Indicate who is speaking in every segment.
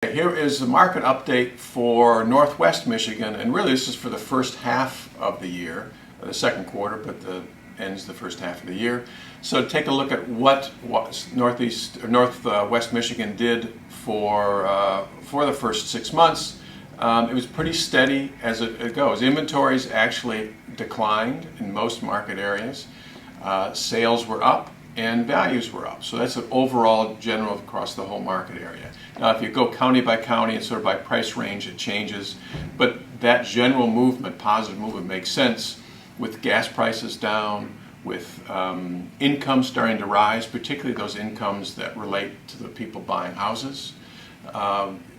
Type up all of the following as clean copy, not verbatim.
Speaker 1: Okay, here is the market update for Northwest Michigan, and really this is for the first half of the year, the second quarter, but ends the first half of the year. So take a look at what Northwest Michigan did for the first 6 months. It was pretty steady as it goes. Inventories actually declined in most market areas. Sales were up and values were up. So that's an overall general across the whole market area. Now if you go county by county and sort of by price range, it changes. But that general movement, positive movement, makes sense with gas prices down, with income starting to rise, particularly those incomes that relate to the people buying houses.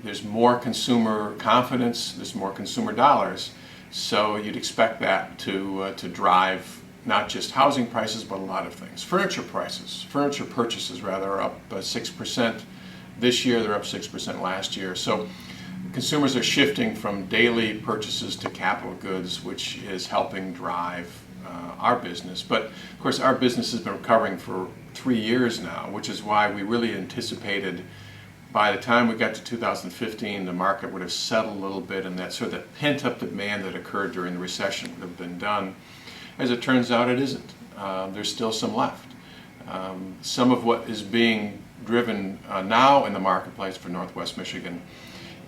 Speaker 1: There's more consumer confidence, there's more consumer dollars, so you'd expect that to drive not just housing prices, but a lot of things. Furniture purchases rather, are up 6% this year. They're up 6% last year. So consumers are shifting from daily purchases to capital goods, which is helping drive our business. But of course, our business has been recovering for 3 years now, which is why we really anticipated by the time we got to 2015, the market would have settled a little bit, and that sort of pent-up demand that occurred during the recession would have been done. As it turns out, it isn't. There's still some left. Some of what is being driven now in the marketplace for Northwest Michigan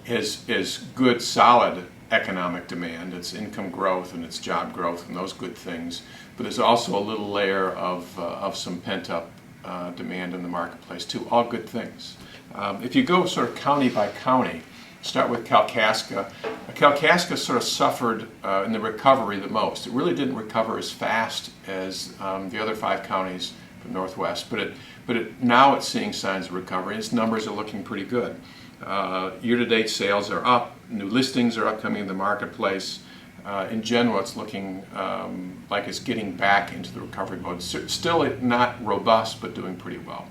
Speaker 1: is good, solid economic demand. It's income growth and it's job growth and those good things. But there's also a little layer of some pent-up demand in the marketplace too. All good things. If you go sort of county by county, start with Kalkaska. Kalkaska sort of suffered in the recovery the most. It really didn't recover as fast as the other 5 counties from Northwest, but now it's seeing signs of recovery. Its numbers are looking pretty good. Year-to-date sales are up. New listings are upcoming in the marketplace. In general, it's looking like it's getting back into the recovery mode. Still not robust, but doing pretty well.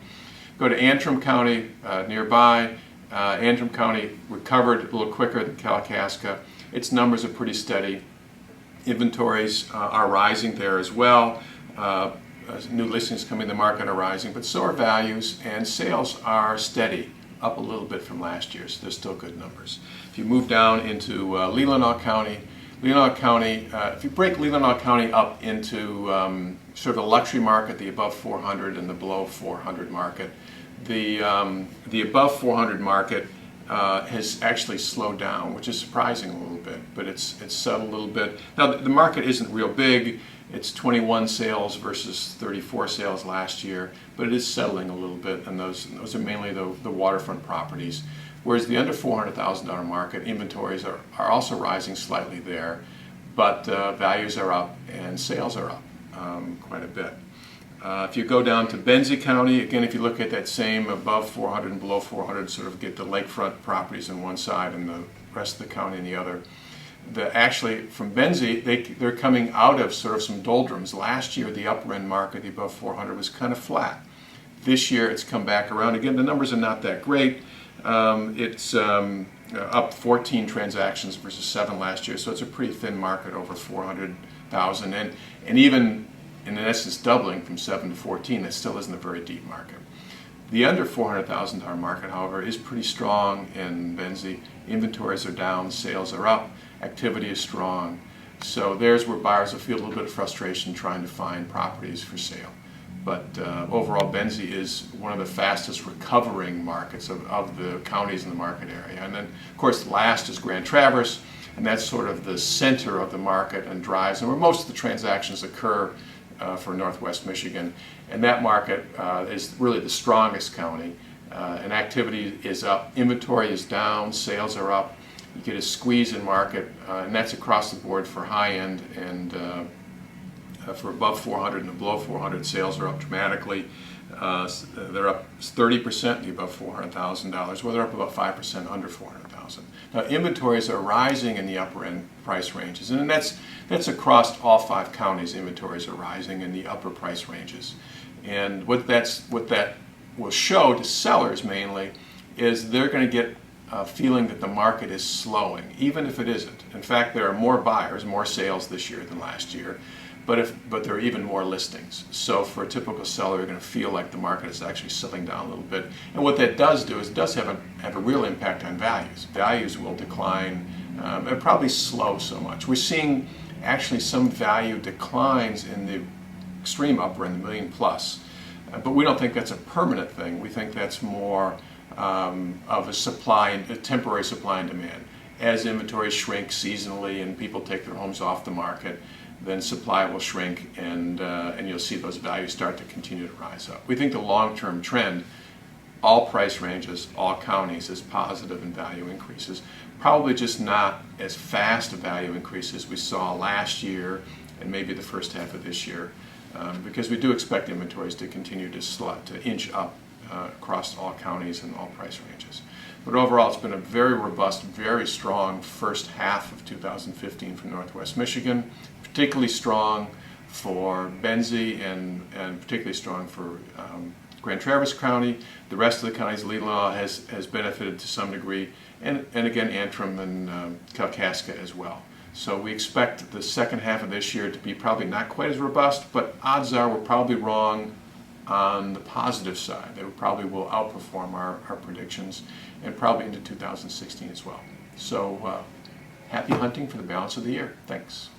Speaker 1: Go to Antrim County nearby. Antrim County recovered a little quicker than Kalkaska. Its numbers are pretty steady. Inventories are rising there as well. New listings coming to the market are rising, but so are values, and sales are steady, up a little bit from last year, so they're still good numbers. If you move down into Leelanau County, if you break Leelanau County up into sort of the luxury market, the above 400 and the below 400 market, the above 400 market has actually slowed down, which is surprising a little bit, but it's settled a little bit. Now the market isn't real big. It's 21 sales versus 34 sales last year, but it is settling a little bit, and those are mainly the waterfront properties. Whereas the under $400,000 market, inventories are also rising slightly there, but values are up and sales are up quite a bit. If you go down to Benzie County, again, if you look at that same above 400 and below 400, sort of get the lakefront properties on one side and the rest of the county on the other. Actually, from Benzie, they're coming out of sort of some doldrums. Last year, the upper end market, the above 400, was kind of flat. This year, it's come back around. Again, the numbers are not that great. It's up 14 transactions versus 7 last year, so it's a pretty thin market, over 400,000, and even in essence doubling from 7 to 14, that still isn't a very deep market. The under $400,000 market, however, is pretty strong in Benzie. Inventories are down, sales are up, activity is strong. So there's where buyers will feel a little bit of frustration trying to find properties for sale. But overall, Benzie is one of the fastest recovering markets of the counties in the market area. And then, of course, last is Grand Traverse, and that's sort of the center of the market and drives, and where most of the transactions occur for Northwest Michigan. And that market is really the strongest county, and activity is up, inventory is down, sales are up. You get a squeeze in market, and that's across the board for high end, and for above 400 and below 400, sales are up dramatically. They're up 30% the above $400,000, well, they're up about 5% under $400,000. Now, inventories are rising in the upper end price ranges, and that's across all 5 counties. Inventories are rising in the upper price ranges, and what that will show to sellers mainly is they're going to get a feeling that the market is slowing, even if it isn't. In fact, there are more buyers, more sales this year than last year, but there are even more listings. So for a typical seller, you're going to feel like the market is actually settling down a little bit. And what that does do is it does have a real impact on values. Values will decline and probably slow so much. We're seeing actually some value declines in the extreme upper, in the million plus. But we don't think that's a permanent thing. We think that's more of a temporary supply and demand. As inventories shrink seasonally and people take their homes off the market, then supply will shrink, and you'll see those values start to continue to rise up. We think the long-term trend, all price ranges, all counties, is positive in value increases. Probably just not as fast a value increase as we saw last year and maybe the first half of this year, because we do expect inventories to continue to inch up across all counties and all price ranges. But overall, it's been a very robust, very strong first half of 2015 for Northwest Michigan, particularly strong for Benzie and particularly strong for Grand Traverse County. The rest of the counties, Leelanau has benefited to some degree, and again, Antrim and Kalkaska as well. So we expect the second half of this year to be probably not quite as robust, but odds are we're probably wrong on the positive side. That we probably will outperform our predictions, and probably into 2016 as well. So happy hunting for the balance of the year. Thanks.